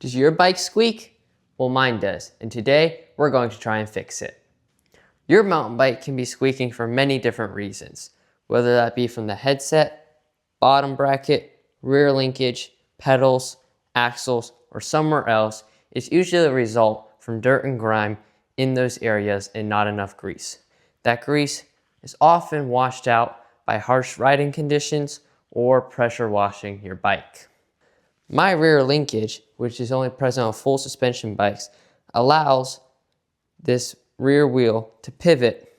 Does your bike squeak? Well, mine does, and today we're going to try and fix it. Your mountain bike can be squeaking for many different reasons, whether that be from the headset, bottom bracket, rear linkage, pedals, axles, or somewhere else. It's usually a result from dirt and grime in those areas and not enough grease. That grease is often washed out by harsh riding conditions or pressure washing your bike. My rear linkage, which is only present on full suspension bikes, allows this rear wheel to pivot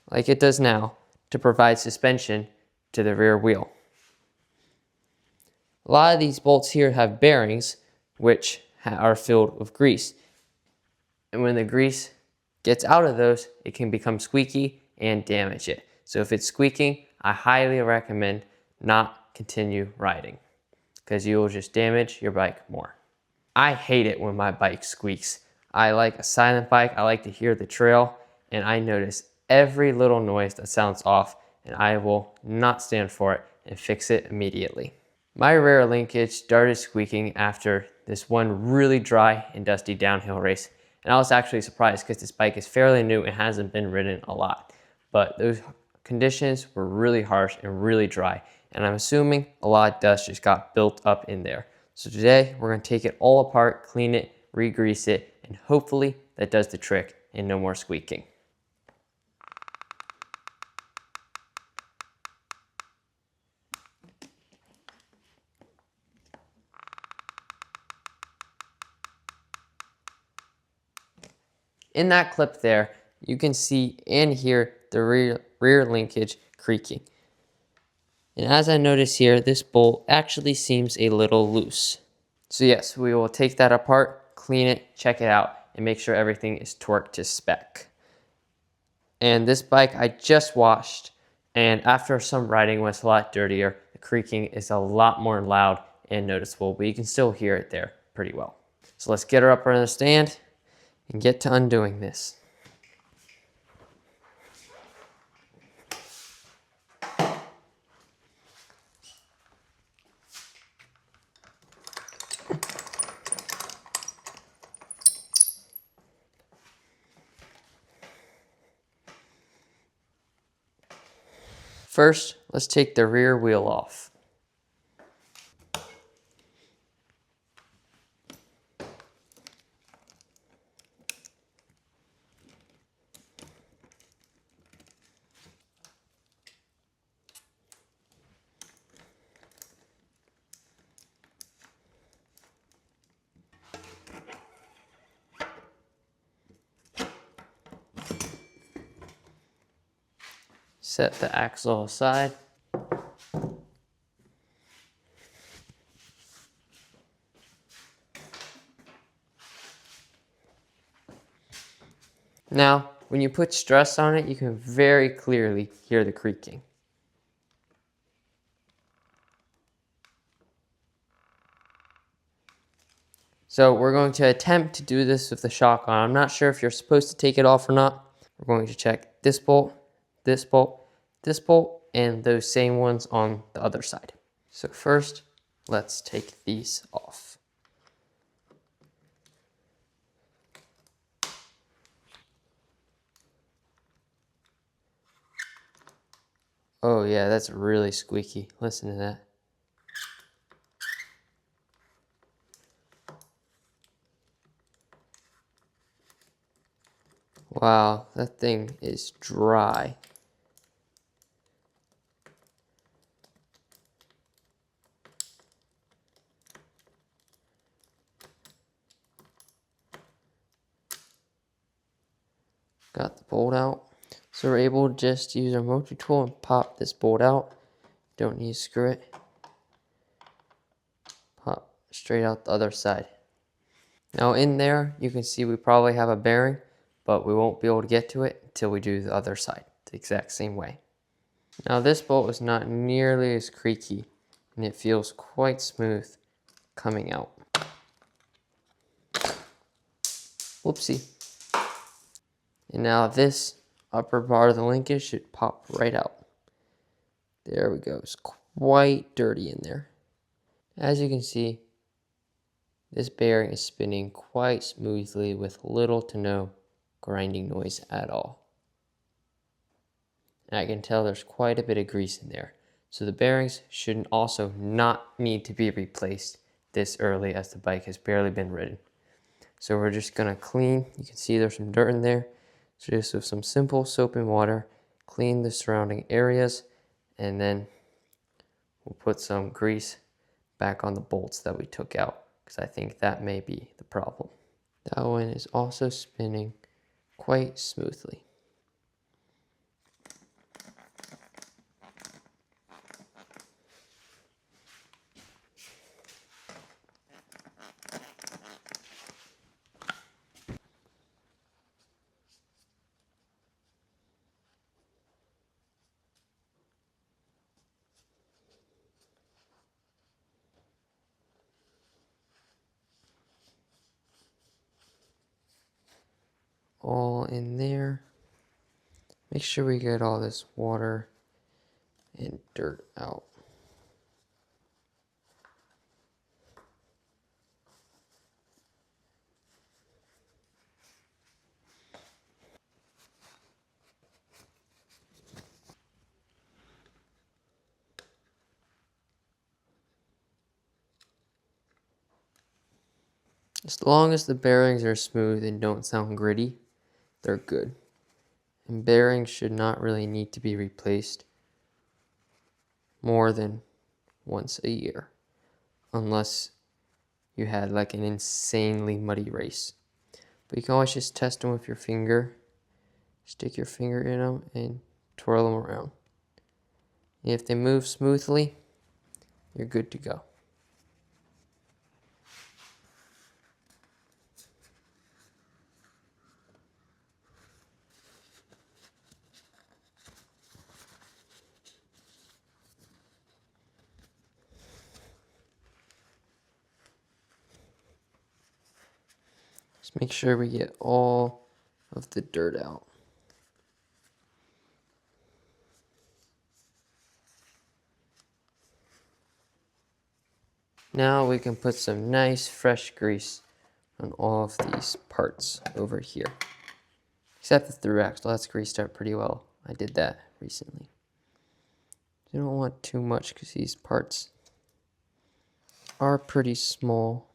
like it does now to provide suspension to the rear wheel. A lot of these bolts here have bearings which are filled with grease. And when the grease gets out of those, it can become squeaky and damage it. So if it's squeaking, I highly recommend not continue riding, because you will just damage your bike more. I hate it when my bike squeaks. I like a silent bike. I like to hear the trail, and I notice every little noise that sounds off, and I will not stand for it and fix it immediately. My rear linkage started squeaking after this one really dry and dusty downhill race, and I was actually surprised because this bike is fairly new and hasn't been ridden a lot, but those conditions were really harsh and really dry, and I'm assuming a lot of dust just got built up in there. So today we're going to take it all apart, clean it, re-grease it, and hopefully that does the trick and no more squeaking. In that clip there, you can see and hear the rear linkage creaking. And as I notice here, this bolt actually seems a little loose. So yes, we will take that apart, clean it, check it out, and make sure everything is torqued to spec. And this bike I just washed, and after some riding when it's a lot dirtier, the creaking is a lot more loud and noticeable, but you can still hear it there pretty well. So let's get her up on the stand and get to undoing this. First, let's take the rear wheel off. Set the axle aside. Now, when you put stress on it, you can very clearly hear the creaking. So we're going to attempt to do this with the shock on. I'm not sure if you're supposed to take it off or not. We're going to check this bolt, this bolt, this bolt, and those same ones on the other side. So first, let's take these off. Oh yeah, that's really squeaky. Listen to that. Wow, that thing is dry. Got the bolt out. So we're able to just use our motor tool and pop this bolt out. Don't need to screw it. Pop straight out the other side. Now in there, you can see we probably have a bearing, but we won't be able to get to it until we do the other side, the exact same way. Now this bolt is not nearly as creaky, and it feels quite smooth coming out. Whoopsie. And now this upper part of the linkage should pop right out. There we go. It's quite dirty in there. As you can see, This bearing is spinning quite smoothly with little to no grinding noise at all. And I can tell there's quite a bit of grease in there. So the bearings should also not need to be replaced this early as the bike has barely been ridden. So we're just gonna clean, you can see there's some dirt in there. So just with some simple soap and water, clean the surrounding areas, and then we'll put some grease back on the bolts that we took out, because I think that may be the problem. That one is also spinning quite smoothly. All in there. Make sure we get all this water and dirt out. As long as the bearings are smooth and don't sound gritty, they're good. And bearings should not really need to be replaced more than once a year, unless you had like an insanely muddy race. But you can always just test them with your finger. Stick your finger in them and twirl them around. And if they move smoothly, you're good to go. Just make sure we get all of the dirt out. Now we can put some nice fresh grease on all of these parts over here. Except the through axle, that's greased up pretty well. I did that recently. You don't want too much because these parts are pretty small.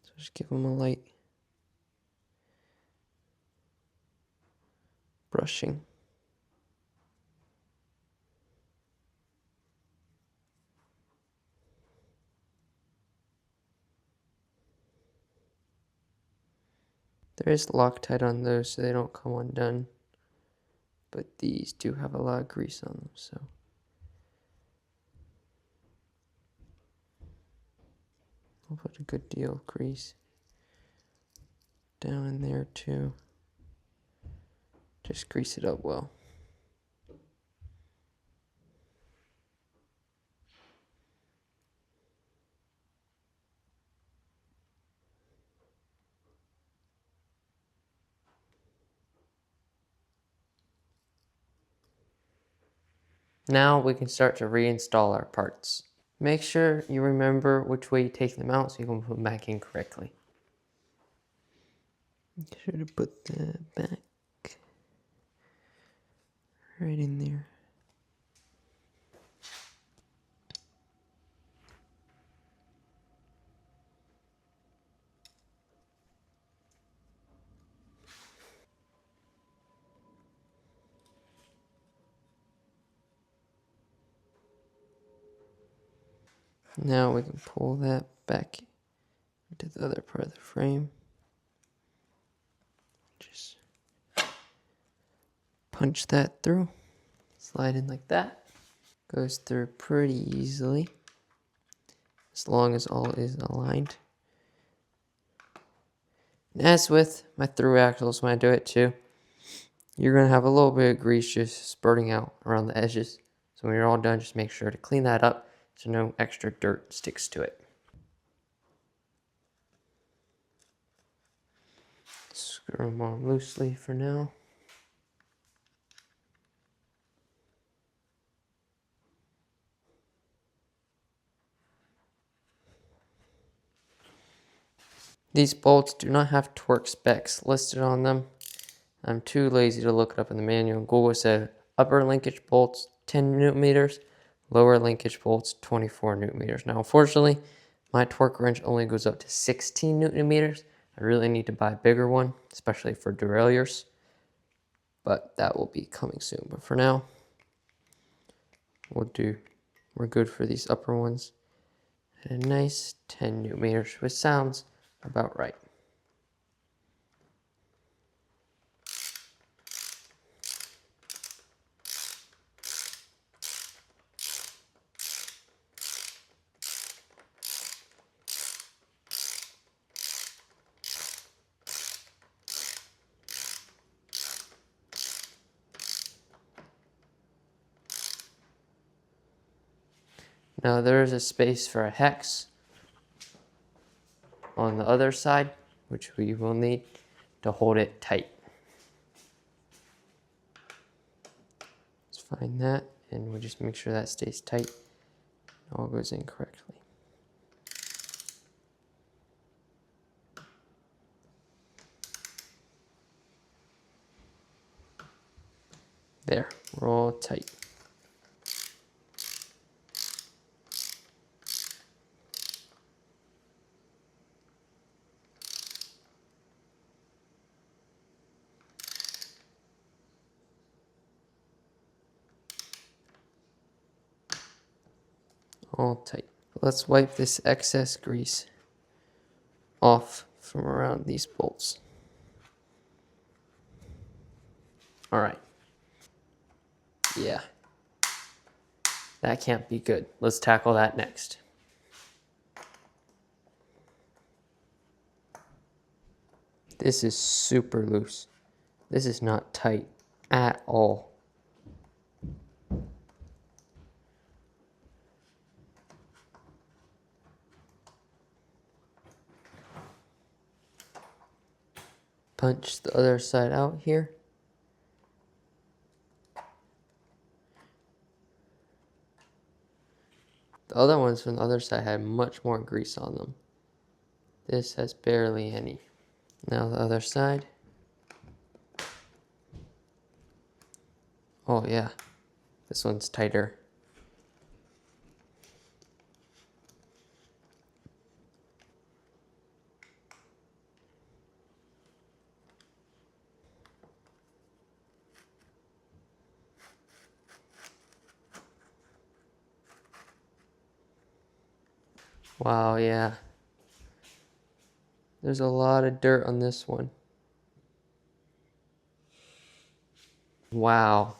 So just give them a light brushing. There is Loctite on those so they don't come undone. But these do have a lot of grease on them, so. I'll put a good deal of grease down in there too. Just grease it up well. Now we can start to reinstall our parts. Make sure you remember which way you take them out so you can put them back in correctly. Make sure to put that back right in there. Now we can pull that back into the other part of the frame. Just punch that through. Slide in like that. Goes through pretty easily, as long as all is aligned. And as with my through axles, when I do it too, you're going to have a little bit of grease just spurting out around the edges. So when you're all done, just make sure to clean that up so no extra dirt sticks to it. Screw them on loosely for now. These bolts do not have torque specs listed on them. I'm too lazy to look it up in the manual. Google said upper linkage bolts 10 newton meters, lower linkage bolts 24 newton meters. Now, unfortunately, my torque wrench only goes up to 16 newton meters. I really need to buy a bigger one, especially for derailleurs, but that will be coming soon. But for now, we're good for these upper ones. And a nice 10 newton meters, which sounds about right. Now there is a space for a hex on the other side, which we will need to hold it tight. Let's find that, and we'll just make sure that stays tight. It all goes in correctly. There, we're all tight. All tight. Let's wipe this excess grease off from around these bolts. All right. Yeah. That can't be good. Let's tackle that next. This is super loose. This is not tight at all. Punch the other side out here. The other ones from the other side had much more grease on them. This has barely any. Now the other side. Oh yeah, this one's tighter. Wow, yeah. There's a lot of dirt on this one. Wow.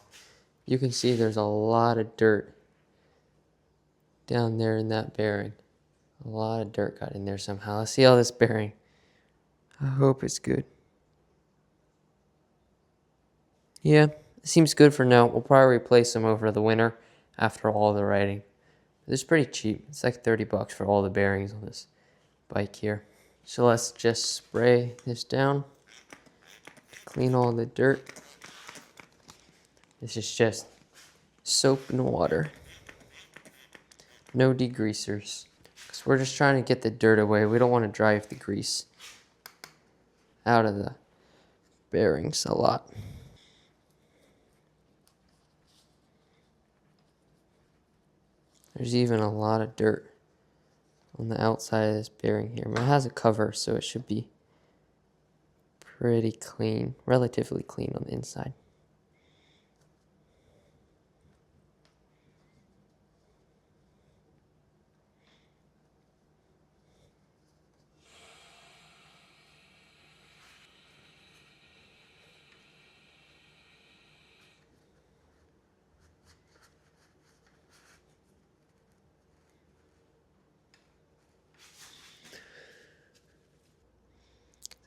You can see there's a lot of dirt down there in that bearing. A lot of dirt got in there somehow. Let's see how this bearing. I hope it's good. Yeah, it seems good for now. We'll probably replace them over the winter after all the riding. It's pretty cheap. It's like 30 bucks for all the bearings on this bike here. So let's just spray this down to clean all the dirt. This is just soap and water. No degreasers. Because we're just trying to get the dirt away. We don't want to drive the grease out of the bearings a lot. There's even a lot of dirt on the outside of this bearing here. But it has a cover, so it should be pretty clean, relatively clean on the inside.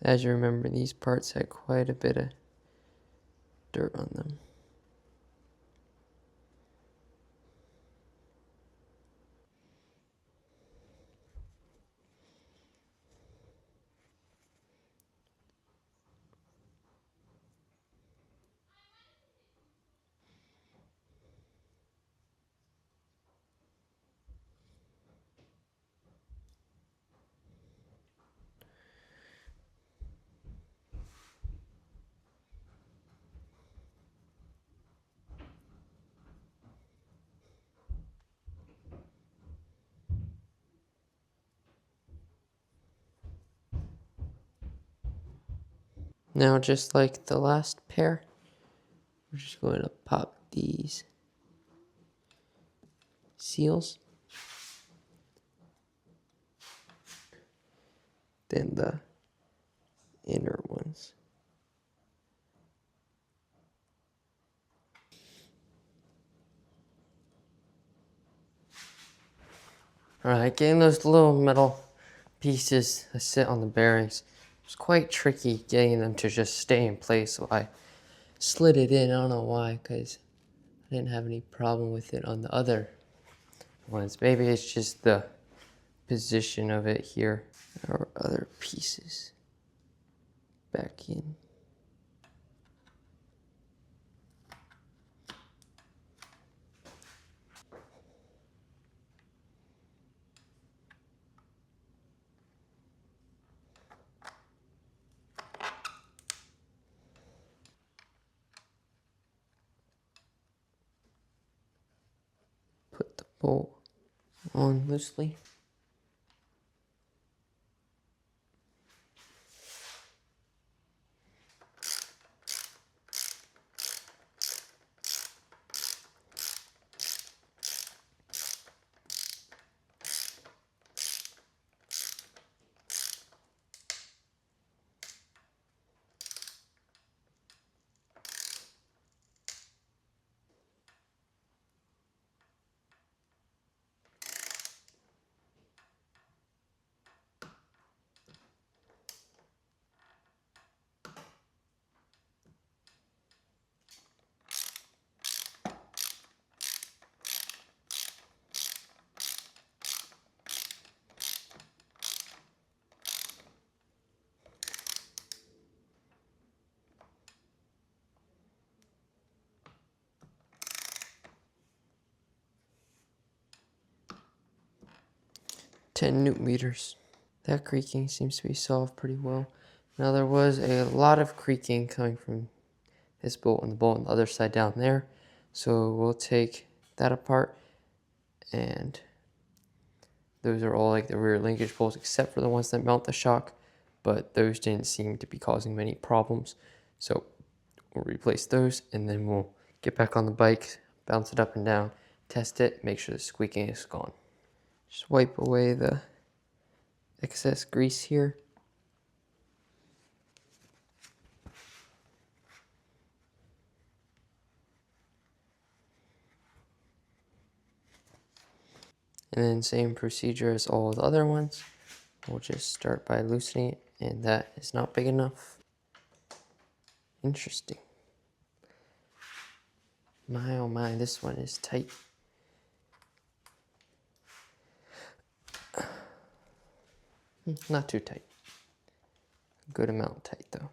As you remember, these parts had quite a bit of dirt on them. Now, just like the last pair, we're just going to pop these seals. Then the inner ones. Alright, getting those little metal pieces that sit on the bearings, it's quite tricky getting them to just stay in place, so I slid it in. I don't know why, because I didn't have any problem with it on the other ones. Maybe it's just the position of it here. Our other pieces back in. Put the bolt on loosely. $10 Nm. That creaking seems to be solved pretty well. Now there was a lot of creaking coming from this bolt and the bolt on the other side down there. So we'll take that apart, and those are all like the rear linkage bolts except for the ones that mount the shock, but those didn't seem to be causing many problems. So we'll replace those, and then we'll get back on the bike, bounce it up and down, test it, make sure the squeaking is gone. Just wipe away the excess grease here. And then same procedure as all the other ones. We'll just start by loosening it, and that is not big enough. Interesting. My oh my, this one is tight. Not too tight. Good amount tight though.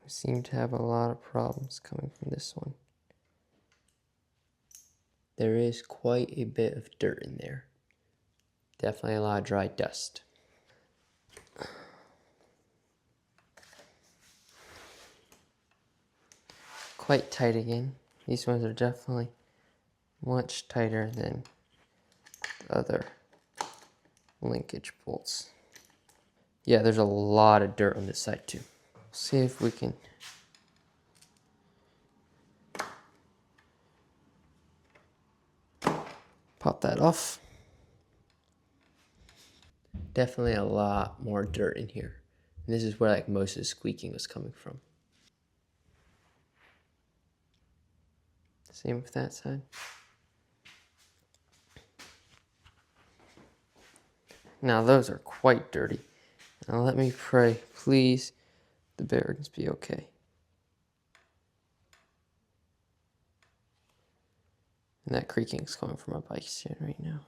We seem to have a lot of problems coming from this one. There is quite a bit of dirt in there. Definitely a lot of dry dust. Quite tight again. These ones are definitely much tighter than other linkage bolts. Yeah, there's a lot of dirt on this side too. See if we can pop that off. Definitely a lot more dirt in here. And this is where like most of the squeaking was coming from. Same with that side. Now those are quite dirty. Now let me pray, please, the bearings be okay. And that creaking is coming from my bike stand right now.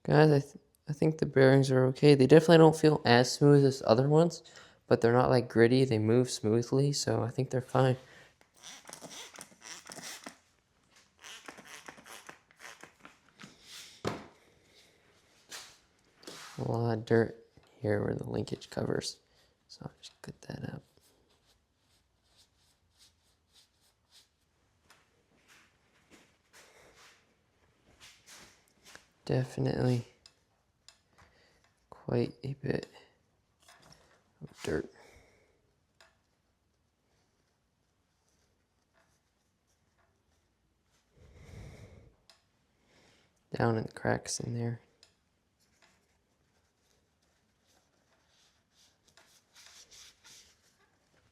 Guys, I think the bearings are okay. They definitely don't feel as smooth as other ones, but they're not like gritty. They move smoothly, so I think they're fine. A lot of dirt here where the linkage covers, so I'll just cut that up. definitely quite a bit of dirt. Down in the cracks in there.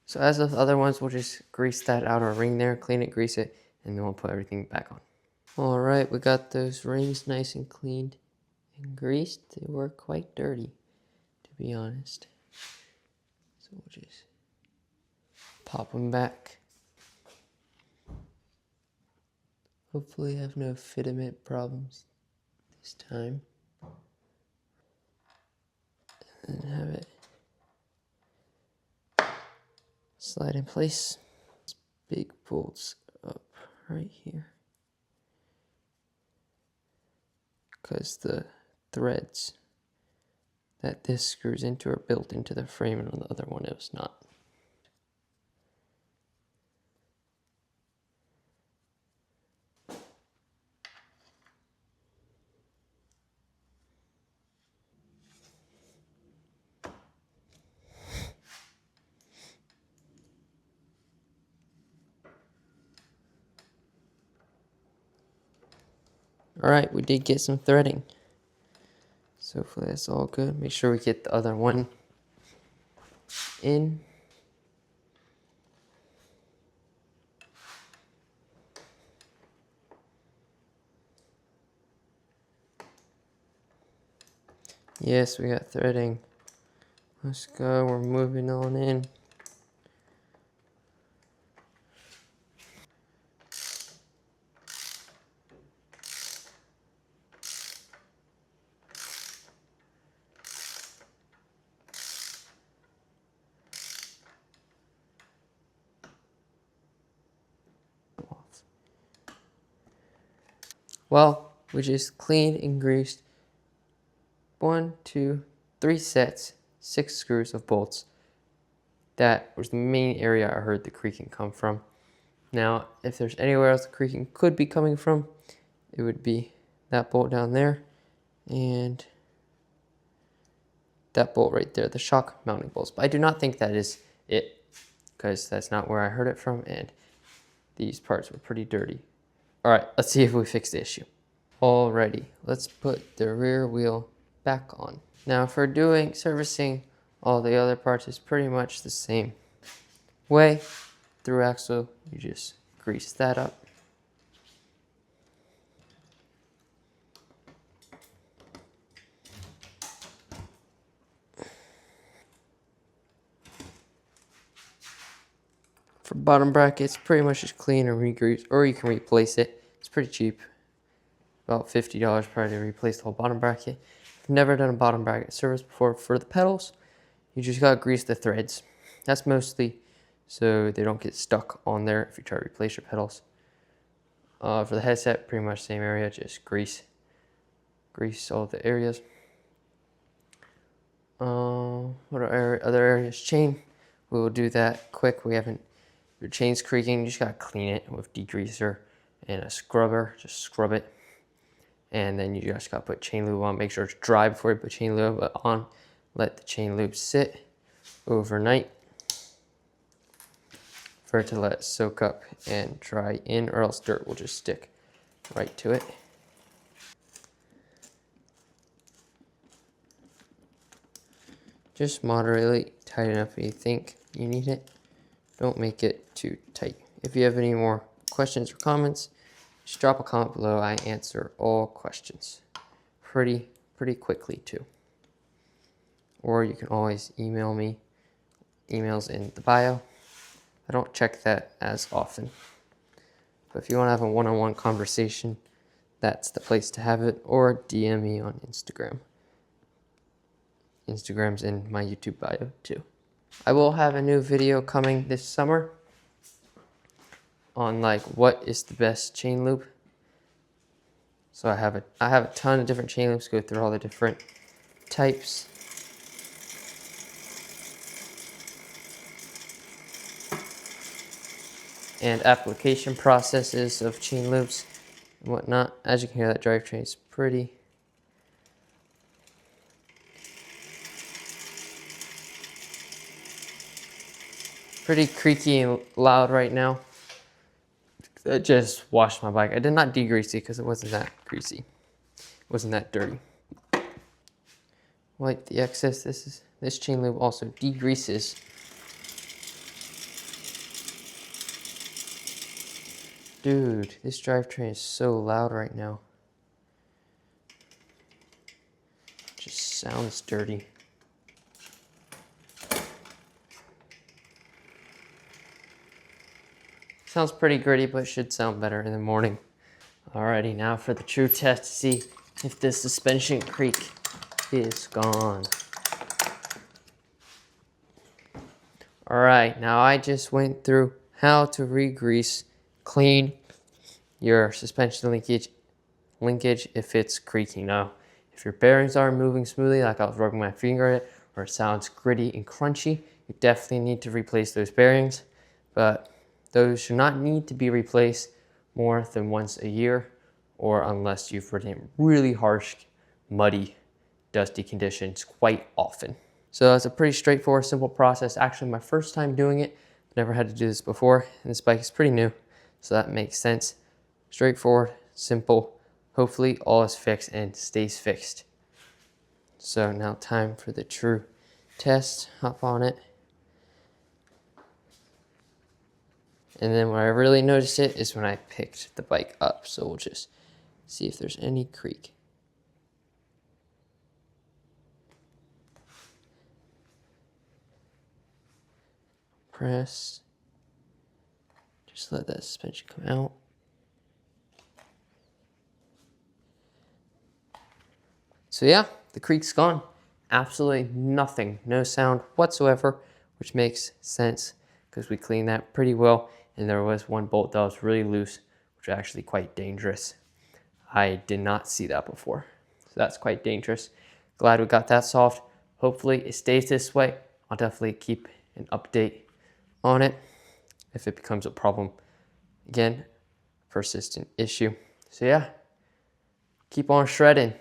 So as with other ones, we'll just grease that outer ring there, clean it, grease it, and then we'll put everything back on. All right, we got those rings nice and cleaned and greased. They were quite dirty, to be honest. So we'll just pop them back. Hopefully have no fitment problems this time. And have it slide in place. Big bolts up right here. Because the threads that this screws into are built into the frame, and on the other one it was not. All right, we did get some threading. So hopefully that's all good. Make sure we get the other one in. Yes, we got threading. Let's go, we're moving on in. Well, we just cleaned and greased 1, 2, 3 sets, 6 screws of bolts. That was the main area I heard the creaking come from. Now, if there's anywhere else the creaking could be coming from, it would be that bolt down there and that bolt right there, the shock mounting bolts. But I do not think that is it, because that's not where I heard it from, and these parts were pretty dirty. All right, let's see if we fix the issue. Alrighty, let's put the rear wheel back on. Now for doing servicing all the other parts is pretty much the same way. Through axle, you just grease that up. For bottom brackets, pretty much just clean and re-grease, or you can replace it. It's pretty cheap, about $50 probably to replace the whole bottom bracket. If you've never done a bottom bracket service before for the pedals, you just gotta grease the threads. That's mostly so they don't get stuck on there if you try to replace your pedals. For the headset, pretty much same area, just grease all the areas. What are other areas? Chain, we will do that quick. Your chain's creaking, you just gotta clean it with degreaser and a scrubber, just scrub it. And then you just gotta put chain lube on, make sure it's dry before you put chain lube on. Let the chain lube sit overnight for it to let it soak up and dry in, or else dirt will just stick right to it. Just moderately tight enough if you think you need it. Don't make it too tight. If you have any more questions or comments, just drop a comment below. I answer all questions pretty quickly too. Or you can always email me. Email's in the bio. I don't check that as often. But if you want to have a one-on-one conversation, that's the place to have it. Or DM me on Instagram. Instagram's in my YouTube bio too. I will have a new video coming this summer on like what is the best chain lube. So I have a ton of different chain loops, go through all the different types. And application processes of chain loops and whatnot. As you can hear, that drivetrain is pretty Pretty creaky and loud right now. I just washed my bike. I did not degrease it because it wasn't that greasy. It wasn't that dirty. Wipe the excess. This chain lube also degreases. Dude, this drivetrain is so loud right now. Just sounds dirty. Sounds pretty gritty, but should sound better in the morning. Alrighty, now for the true test to see if this suspension creak is gone. Alright, now I just went through how to re-grease, clean your suspension linkage if it's creaking. Now, if your bearings are moving smoothly, like I was rubbing my finger at it, or it sounds gritty and crunchy, you definitely need to replace those bearings. But those should not need to be replaced more than once a year, or unless you've ridden in really harsh, muddy, dusty conditions quite often. So it's a pretty straightforward, simple process. Actually, my first time doing it, never had to do this before, and this bike is pretty new, so that makes sense. Straightforward, simple. Hopefully all is fixed and stays fixed. So now time for the true test. Hop on it. And then where I really noticed it is when I picked the bike up. So we'll just see if there's any creak. Press. Just let that suspension come out. So yeah, the creak's gone. Absolutely nothing, no sound whatsoever, which makes sense because we cleaned that pretty well. And there was one bolt that was really loose, which was actually quite dangerous. I did not see that before. So that's quite dangerous. Glad we got that solved. Hopefully it stays this way. I'll definitely keep an update on it if it becomes a problem. Again, persistent issue. So yeah, keep on shredding.